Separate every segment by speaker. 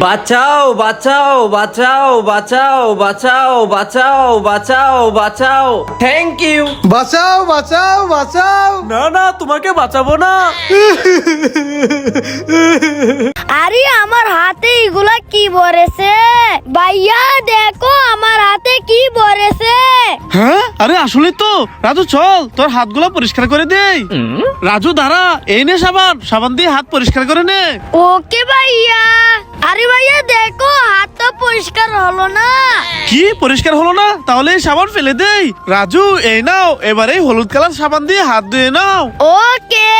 Speaker 1: বাঁচাও বাঁচাও বাঁচাও বাঁচাও বাঁচাও বাঁচাও বাঁচাও বাঁচাও থ্যাংক ইউ।
Speaker 2: বাঁচাও বাঁচাও বাঁচাও।
Speaker 1: না না, তোমাকে বাঁচাবো না।
Speaker 3: আরে আমার হাতে এগুলা কি ভরেছে? ভাইয়া দেখো আমার হাতে কি ভরেছে।
Speaker 2: হ্যাঁ, আরে আসলে তো রাজু, চল তোর হাতগুলো পরিষ্কার করে দেই। রাজু দাঁড়া, এই নে সাবান, সাবান দিয়ে হাত পরিষ্কার করে নে।
Speaker 3: ওকে ভাইয়া। আরে ভাইয়া দেখো হাত তো পরিষ্কার হলো না।
Speaker 2: কি পরিষ্কার হলো না? তাহলে এই সাবান ফেলে দেই। রাজু এই নাও, এবারে হলুদ কালার সাবান দিয়ে হাত ধুয়ে নাও।
Speaker 3: ওকে।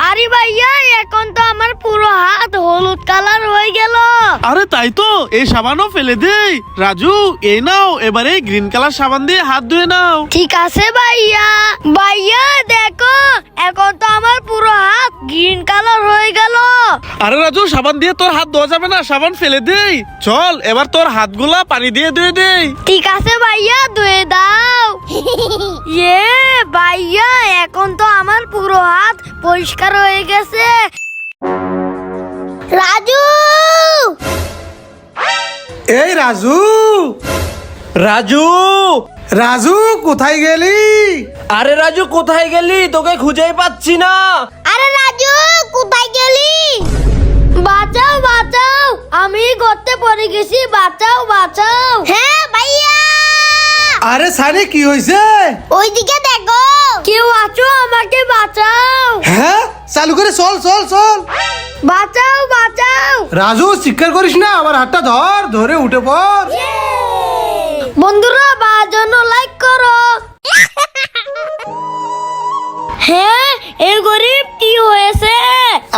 Speaker 3: আরে ভাইয়া এখন তো আমার পুরো হাত হলুদ কালার হয়ে গেল।
Speaker 2: আরে তাই তো, এই সাবানও ফেলে দেই। রাজু এই নাও, এবারে গ্রিন কালার সাবান দিয়ে হাত ধুয়ে নাও।
Speaker 3: ঠিক আছে ভাইয়া। ভাইয়া দেখো এখন তো আমার পুরো হাত গ্রিন কালার হয়ে গেল।
Speaker 2: আরে রাজু, সাবান দিয়ে তোর হাত ধোয়া যাবে না, সাবান ফেলে দেই। চল এবার তোর হাতগুলা পানি দিয়ে ধুয়ে দেই।
Speaker 3: ঠিক আছে ভাইয়া, ধুয়ে দাও। ইয়ে ভাইয়া এখন তো আমার পুরো হাত পরিষ্কার হয়ে গেছে। রাজু,
Speaker 2: এই রাজু,
Speaker 1: রাজু,
Speaker 2: রাজু কোথায় গেলি?
Speaker 1: আরে রাজু কোথায় গেলি? তোকে খুঁজেই পাচ্ছি না।
Speaker 3: আরে রাজু কোথায় গেলি? বাঁচাও বাঁচাও, আমি গর্তে পড়ে গেছি, বাঁচাও বাঁচাও। হ্যাঁ ভাইয়া।
Speaker 2: আরে সানি, কি হয়েছে?
Speaker 3: ওইদিকে দেখো, কেউ আছো, আমাকে বাঁচাও।
Speaker 2: হ্যাঁ, চালু করে চল চল চল।
Speaker 3: বাঁচাও বাঁচাও।
Speaker 2: রাজু চিৎকার করিস না, আমার হাতটা ধর, ধরে উঠে পড়।
Speaker 3: বন্ধুরা জন্য লাইক করো। হ্যাঁ, এই গরিব কি হয়েছে?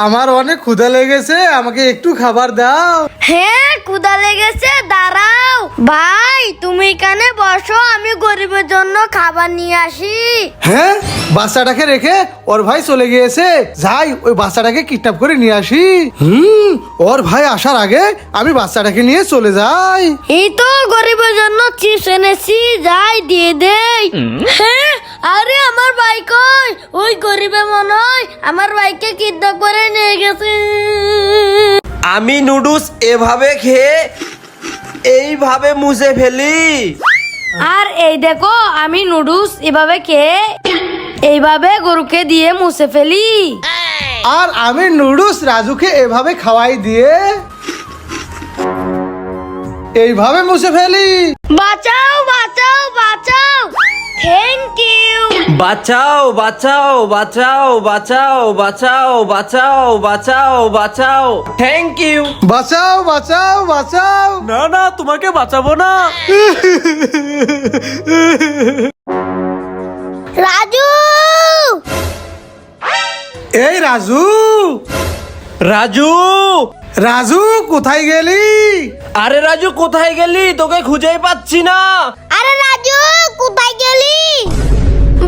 Speaker 2: আমার অনেক ক্ষুধা লেগেছে, আমাকে একটু খাবার দাও।
Speaker 3: হ্যাঁ ক্ষুধা লেগেছে, দাঁড়াও। ভাই তুমি এখানে বসো, আমি গরিবের জন্য খাবার নিয়ে আসি।
Speaker 2: হ্যাঁ, বাচ্চাটাকে রেখে ওর ভাই চলে গিয়েছে, যাই ওই বাচ্চাটাকে কিডন্যাপ করে নিয়ে আসি। ওর ভাই আসার আগে আমি বাচ্চাটাকে নিয়ে চলে যাই।
Speaker 3: এই তো গরিবের জন্য চিপস এনেছি, যাই দিয়ে দেই। হ্যাঁ, আরে আমার ভাই কই? ওই গরিবে মনে হয় আমার ভাইকে কিডন্যাপ করে নিয়ে গেছে।
Speaker 1: আমি নুডলস এভাবে খেয়ে এইভাবে মুছে ফেলি।
Speaker 3: আর এই দেখো আমি নুডলস এভাবে খেয়ে এইভাবে গরুকে দিয়ে মুছে ফেলি।
Speaker 2: আর আমি নুডলস রাজুকে এভাবে খাওয়াই দিয়ে এইভাবে মুছে ফেলি।
Speaker 3: বাঁচাও বাঁচাও বাঁচাও। Thank you.
Speaker 1: বাঁচাও বাঁচাও বাঁচাও বাঁচাও বাঁচাও বাঁচাও বাঁচাও বাঁচাও থ্যাংক ইউ।
Speaker 2: বাঁচাও বাঁচাও বাঁচাও।
Speaker 1: না না, তোমাকে বাঁচাবো না।
Speaker 3: রাজু,
Speaker 2: এই রাজু,
Speaker 1: রাজু,
Speaker 2: রাজু কোথায় গেলি?
Speaker 1: আরে রাজু কোথায় গেলি? তোকে খুঁজেই পাচ্ছি না।
Speaker 3: আরে রাজু কোথায় গেলি?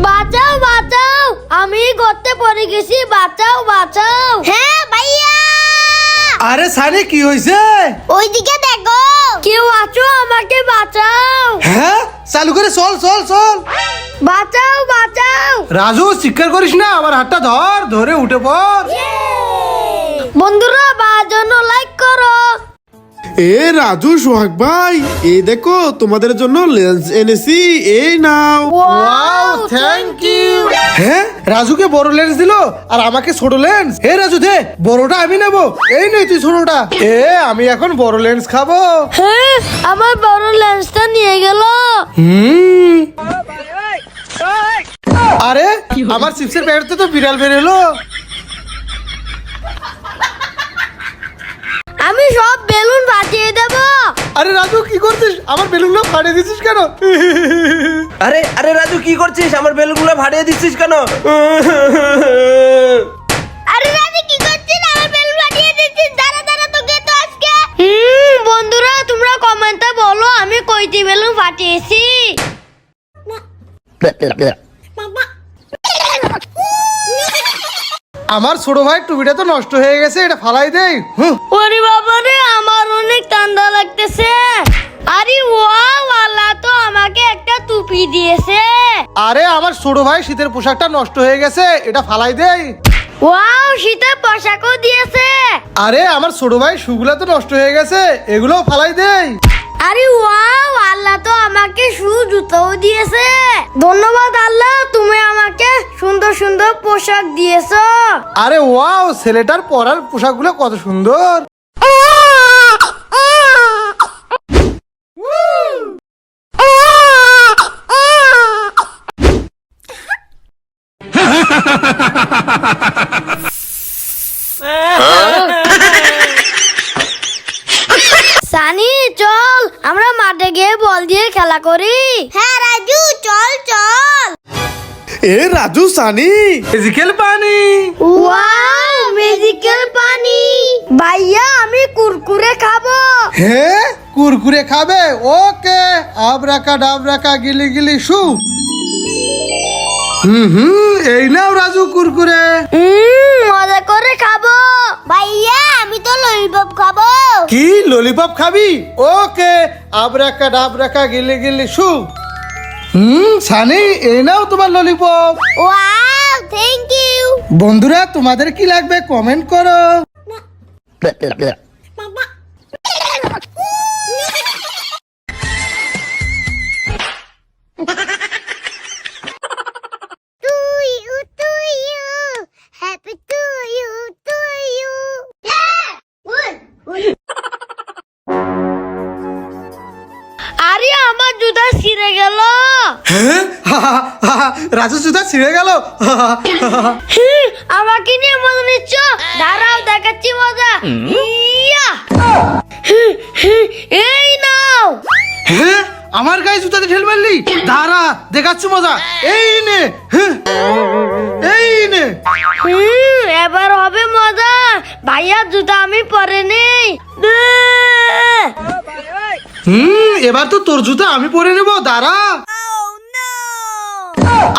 Speaker 3: বাঁচাও বাঁচাও, আমি গর্তে পড়ে গেছি, বাঁচাও বাঁচাও। হ্যাঁ ভাইয়া।
Speaker 2: আরে সানি, কি হয়েছে?
Speaker 3: ওইদিকে দেখো, কেউ আছো, আমাকে বাঁচাও।
Speaker 2: হ্যাঁ, চালু করে চল চল চল।
Speaker 3: বাঁচাও বাঁচাও।
Speaker 2: রাজু চিৎকার করিস না, আমার হাতটা ধর, ধরে উঠে পড়।
Speaker 3: বন্ধুরা জন্য লাইক করো।
Speaker 2: এ রাজু, সোহাগ ভাই, এই দেখো তোমাদের জন্য লেন্স এনেছি, এই নাও।
Speaker 3: Wow,
Speaker 2: thank you. হ্যাঁ, রাজুকে বড় লেন্স দিলো আর আমাকে ছোট লেন্স। হে রাজু দে, বড়টা আমি নেবো, এই নে তুই ছোটটা। আমি এখন বড় লেন্স খাবো।
Speaker 3: হ্যাঁ, আমার বড় লেন্সটা নিয়ে গেল।
Speaker 2: আরে আমার চিপসের প্যাকেটে তো বিড়াল বেরোলো।
Speaker 3: আমি সব বেলুন ফাটিয়ে দেব।
Speaker 2: আরে রাজু, কি করছিস? আমার বেলুনগুলো ফাটিয়ে দিছিস কেন?
Speaker 1: আরে আরে রাজু কি করছিস? আমার বেলুনগুলো ফাটিয়ে দিচ্ছিস কেন?
Speaker 3: আরে রাজু কি করছিস? আমার বেলুন ফাটিয়ে দিচ্ছিস। দাঁড়া দাঁড়া, তোকে তো আজকে। বন্ধুরা তোমরা কমেন্টে বলো আমি কয়টি বেলুন ফাটিয়েছি।
Speaker 2: আমার ছোট ভাই টুপিটা তো নষ্ট হয়ে গেছে, এটা ফালাই দেই।
Speaker 3: ওরে বাবা রে, আমার অনেক ঠান্ডা লাগতেছে। আরে ওয়াও, আল্লাহ তো আমাকে একটা টুপি দিয়েছে।
Speaker 2: আরে আমার ছোট ভাই শীতের পোশাকটা নষ্ট হয়ে গেছে, এটা ফালাই দেই।
Speaker 3: ওয়াও, শীতের পোশাকও দিয়েছে।
Speaker 2: আরে আমার ছোট ভাই শুগুলা তো নষ্ট হয়ে গেছে, এগুলো ফালাই দেই।
Speaker 3: আরে ওয়াও, আল্লাহ তো আমাকে শু জুতোও দিয়েছে। ধন্যবাদ আল্লাহ, তুমি আমাকে সুন্দর সুন্দর পোশাক দিয়েছো।
Speaker 2: আরে ওয়াও, ছেলেটার পরার পোশাকগুলো কত সুন্দর।
Speaker 3: সানি চল আমরা মাঠে গিয়ে বল দিয়ে খেলা করি। হ্যাঁ রাজু চল চল।
Speaker 2: এ রাজু সানি, ফিজিক্যাল পানি।
Speaker 3: ওয়াও ম্যাজিক্যাল পানি। ভাইয়া আমি কুরকুরে খাবো।
Speaker 2: হ্যাঁ কুরকুরে খাবে, ওকে। আবরাকা ডাবরাকা গিলি গিলি শু। এই নাও রাজু কুরকুরে।
Speaker 3: মজা করে খাবো। ভাইয়া আমি তো ললিপপ খাবো।
Speaker 2: কি ললিপপ খাবি? ওকে, আবরাকা ডাবরাকা গিলি গিলি শু। সানি এই নাও তোমার ললিপপ।
Speaker 3: Wow thank you.
Speaker 2: বন্ধুরা তোমাদের কি লাগবে কমেন্ট করো।
Speaker 3: আরে আমার জুতা ছিঁড়ে গেল।
Speaker 2: হ্যাঁ? রাজু জুতা ছিঁড়ে গেল।
Speaker 3: আমাকে নিয়ে মজা নিচ্ছ? দাঁড়াও দেখাচ্ছি মজা। ইয়া! এই নাও।
Speaker 2: হ্যাঁ আমার গায়ে জুতাতে ঢেল মারলি? দাঁড়া দেখাচ্ছি মজা। এই নে, হ্যাঁ, এই নে।
Speaker 3: এবার হবে মজা। ভাইয়া জুতা আমি পরে নেই।
Speaker 2: এবার তো তোর জুতা আমি পরে নেব, দাঁড়া।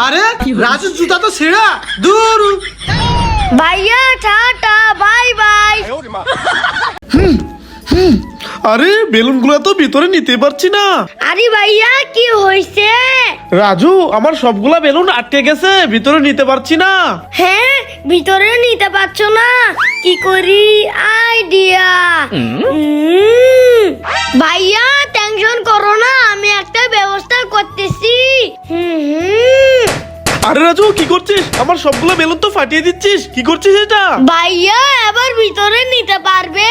Speaker 2: আরে রাজুর জুতা তো ছেঁড়া, দূর।
Speaker 3: ভাইয়া টাটা বাই বাই।
Speaker 1: আরে বেলুনগুলো তো ভিতরে নিতে পারছি না।
Speaker 3: আরে ভাইয়া কি হয়েছে?
Speaker 1: রাজু আমার সবগুলা বেলুন আটকে গেছে, ভিতরে নিতে পারছি না।
Speaker 3: হ্যাঁ ভিতরে নিতে পারছো না, কি করি আইডিয়া। ভাইয়া টেনশন করো না, আমি একটা ব্যবস্থা করতেছি।
Speaker 1: আরে রাজু কি করছিস? আমার সবগুলা বেলুন তো ফাটিয়ে দিচ্ছিস, কি করছিস এটা?
Speaker 3: ভাইয়া এবার ভিতরে নিতে পারবে।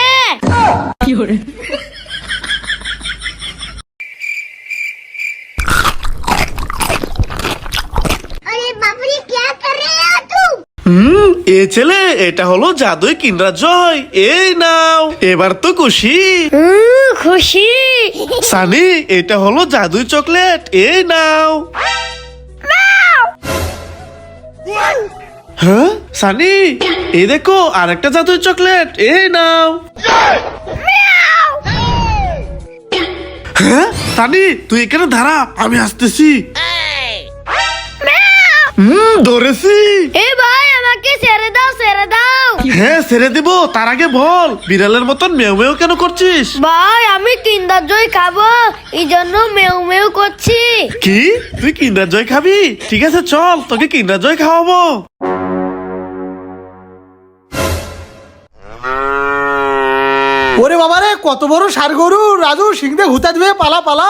Speaker 1: এ ছেলে, এটা হলো জাদুই কিন্ডার জয়। এই নাও, এবার তো খুশি?
Speaker 3: খুশি।
Speaker 1: সানি এটা হলো জাদুই চকলেট, এই নাও। হ্যাঁ সানি, এই দেখো আরেকটা জাদুই চকলেট, এই নাও। হ্যাঁ সানি তুই এখানে দাঁড়া, আমি আসতেছি। ধরেছি।
Speaker 3: এ ভাই আমাকে ছেড়ে দাও ছেড়ে দাও।
Speaker 1: হ্যাঁ ছেড়ে দিব, তার আগে বল বিড়ালের মতন মেউ মেউ কেন করছিস?
Speaker 3: ভাই আমি কিন্ডার জয় খাবো, এই জন্য মেউ মেউ করছি।
Speaker 1: কি তুই কিন্ডার জয় খাবি? ঠিক আছে চল তোকে কিন্ডার জয় খাওয়াবো।
Speaker 2: ওরে বাবা রে, কত বড় ষাড় গরু। রাজু সিংহে হুতা দিবে, পালা পালা।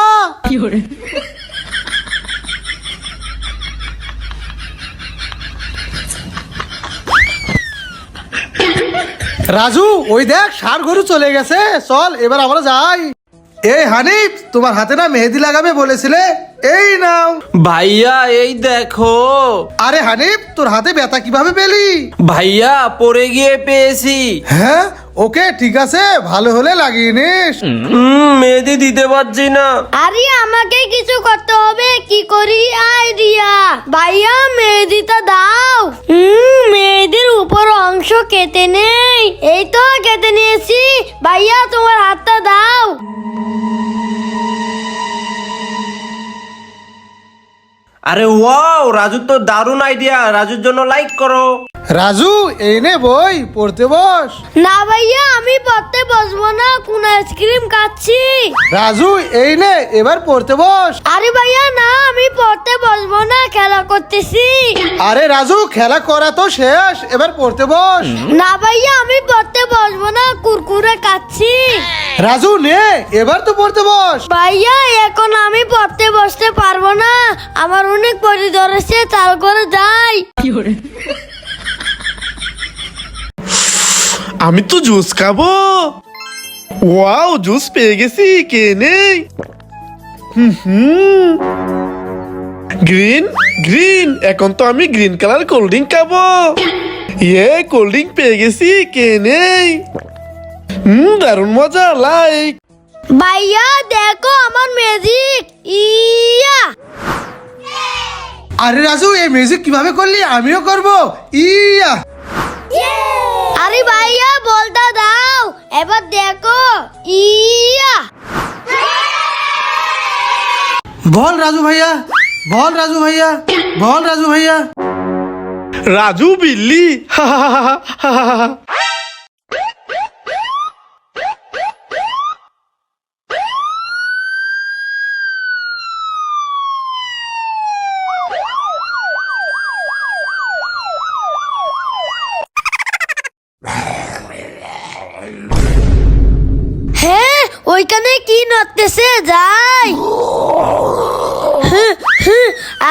Speaker 2: রাজু ওই দেখ ষাড় গরু চলে গেছে, চল এবার আমরা যাই। এই হানিফ, তোমার হাতে না মেহেদি লাগাবে বলেছিলে, এই নাও।
Speaker 1: ভাইয়া এই দেখো।
Speaker 2: আরে হানিফ, তোর হাতে ব্যথা কিভাবে পেলি?
Speaker 1: ভাইয়া পড়ে গিয়ে পেয়েছি।
Speaker 2: হ্যাঁ ওকে ঠিক আছে, ভালো হলে লাগিয়ে নিস।
Speaker 1: মেহেদি দিতে পারছি না।
Speaker 3: আরে আমাকে কিছু করতে হবে, কি করি আইডিয়া। ভাইয়া মেহেদিটা দাও। মেহেদির উপর অংশ কেটে নেই। এই তো কেটে নিয়েছি। ভাইয়া তোমার হাতটা দাও।
Speaker 1: আরে ওয়াও, রাজু তো দারুণ আইডিয়া। রাজুর জন্য লাইক করো।
Speaker 2: রাজু এই নে বই, পড়তে বস।
Speaker 3: না ভাইয়া আমি পড়তে বসবো না, কোন আইসক্রিম খাচ্ছি।
Speaker 2: রাজু এই নে এবার পড়তে বস।
Speaker 3: আরে ভাইয়া না, আমি পড়তে বসবো না, খেলা করতেছি।
Speaker 2: আরে রাজু খেলা করা তো শেষ, এবার পড়তে বস।
Speaker 3: না ভাইয়া আমি পড়তে বসবো না, কুরকুরে খাচ্ছি।
Speaker 2: রাজু নে, এবার তো পড়তে বস।
Speaker 3: ভাইয়া এখন আমি পড়তে বসতে পারবো না, আমার অনেক পরি ধরেছে, চাল করে যাই।
Speaker 1: আমি তো জুস খাবো। ওয়াও, জুস পেয়ে গেছি, কে নেই? গ্রিন গ্রিন, এখন তো আমি গ্রিন কালার কোল্ড ড্রিঙ্ক খাবো। কোল্ড ড্রিঙ্ক পেয়ে গেছি, কে নেই? দারুণ মজা, লাইক।
Speaker 3: ভাইয়া দেখো আমার ম্যাজিক, ইয়া।
Speaker 2: আরে রাজু, এই মিউজিক কিভাবে করলি? আমিও করব। ইয়া।
Speaker 3: আরে ভাইয়া বলটা দাও, এবার দেখো, ইয়া।
Speaker 2: বল রাজু ভাইয়া, বল রাজু ভাইয়া, বল রাজু ভাইয়া।
Speaker 1: রাজু বিল্লি।
Speaker 3: হ্যাঁ, ওইখানে কি নড়তেছে? যাই।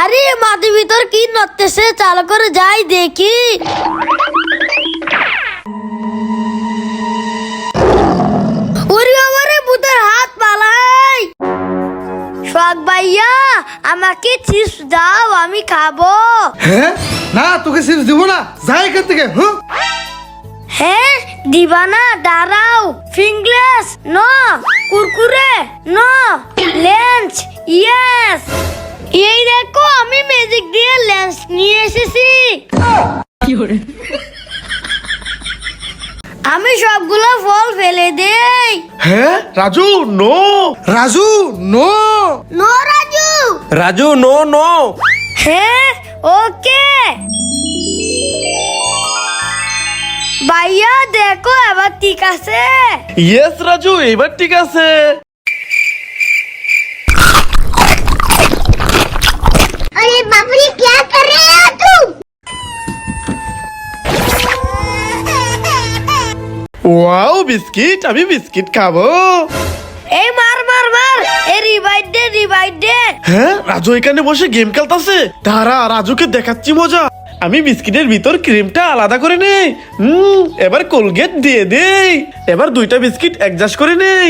Speaker 3: আরে মাটির ভিতর কি নড়তেছে? চালু করে যাই দেখি। ওরে বাবারে, ভূতের হাত পালাই। শখ ভাইয়া, আমাকে চিপস দাও, আমি খাবো।
Speaker 2: হ্যাঁ, না তোকে চিপস দিব না, যা এখান থেকে।
Speaker 3: হ্যাঁ, দিবা না? দাঁড়াও। Pringles no, Kurkure no, Lays yes. এই দেখো, আমি ম্যাজিক দিয়ে লেন্স নিয়ে এসেছি। আমি সবগুলো ফল ফেলে দেই।
Speaker 1: হ্যাঁ Raju, no.
Speaker 2: Raju no.
Speaker 3: No Raju.
Speaker 1: Raju, no no.
Speaker 3: হ্যাঁ, ওকে। ভাইয়া দেখো, এবার ঠিক আছে।
Speaker 1: ইয়েস রাজু, এবার ঠিক আছে।
Speaker 3: अरे बाप रे, क्या कर रहे हो तुम?
Speaker 1: ওয়াও, বিস্কিট, আমি বিস্কিট খাবো।
Speaker 3: এই মার মার মার, এই রিভাইড দে, রিভাইড দে।
Speaker 1: হ্যাঁ, রাজু এখানে বসে গেম খেলতেছে। দাঁড়া, রাজুকে দেখাচ্ছি মজা। আমি বিস্কিটের ভিতর ক্রিমটা আলাদা করে নেই। এবার কোলগেট দিয়ে দেই। এবার দুইটা বিস্কিট অ্যাডজাস্ট করে নেই।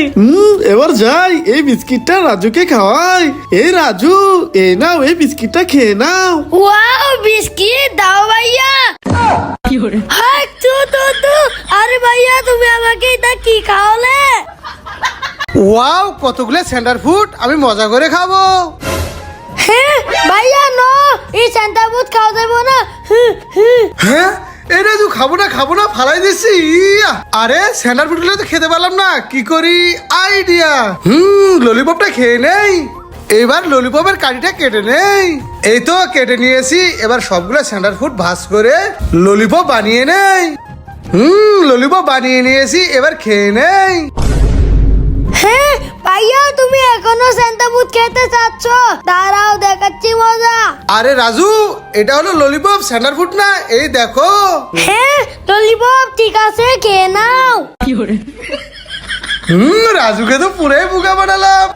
Speaker 1: এবার যাই, এই বিস্কিটটা রাজুকে খাওয়াই। এই রাজু, এই নাও, এই বিস্কিটটা খেয়ে নাও।
Speaker 3: ওয়াও, বিস্কিট দাও ভাইয়া। হাই তু। আরে ভাইয়া, তুমি আমাকে এটা কি খাওয়ালে?
Speaker 2: ওয়াও, কতগুলো সেন্টার ফুড, আমি মজা করে খাবো।
Speaker 3: হ্যাঁ ভাইয়া, নো, এই সেন্টা ফুড খাওয়া যাবে না।
Speaker 2: হ্যাঁ, এই রাজু, খাবো না, ফালাই দিচ্ছি। ইয়া। আরে সেন্টার ফুড তো খেতে পারলাম না, কি করি? আইডিয়া। ললিপপটা খেয়ে নেই। এবার ললিপপের কাঠিটা কেটে নেই। এই তো কেটে নিয়েছি। এবার সবগুলো সেন্টার ফুড ভাজ করে ললিপপ বানিয়ে নেই। ললিপপ বানিয়ে নিয়েছি, এবার খেয়ে নেই।
Speaker 3: হ্যাঁ ভাইয়া, তুমি এখনো সেন্টা ফুড খেতে চাচ্ছ? দাঁড়াও, দেখাচ্ছি মজা।
Speaker 2: আরে রাজু, এটা হলো ললিপপ, সেন্টার ফুড না। এই দেখো।
Speaker 3: হ্যাঁ, ললিপপ ঠিক আছে, খেয়ে নাও।
Speaker 2: রাজুকে তো পুরাই বোকা বানালাম।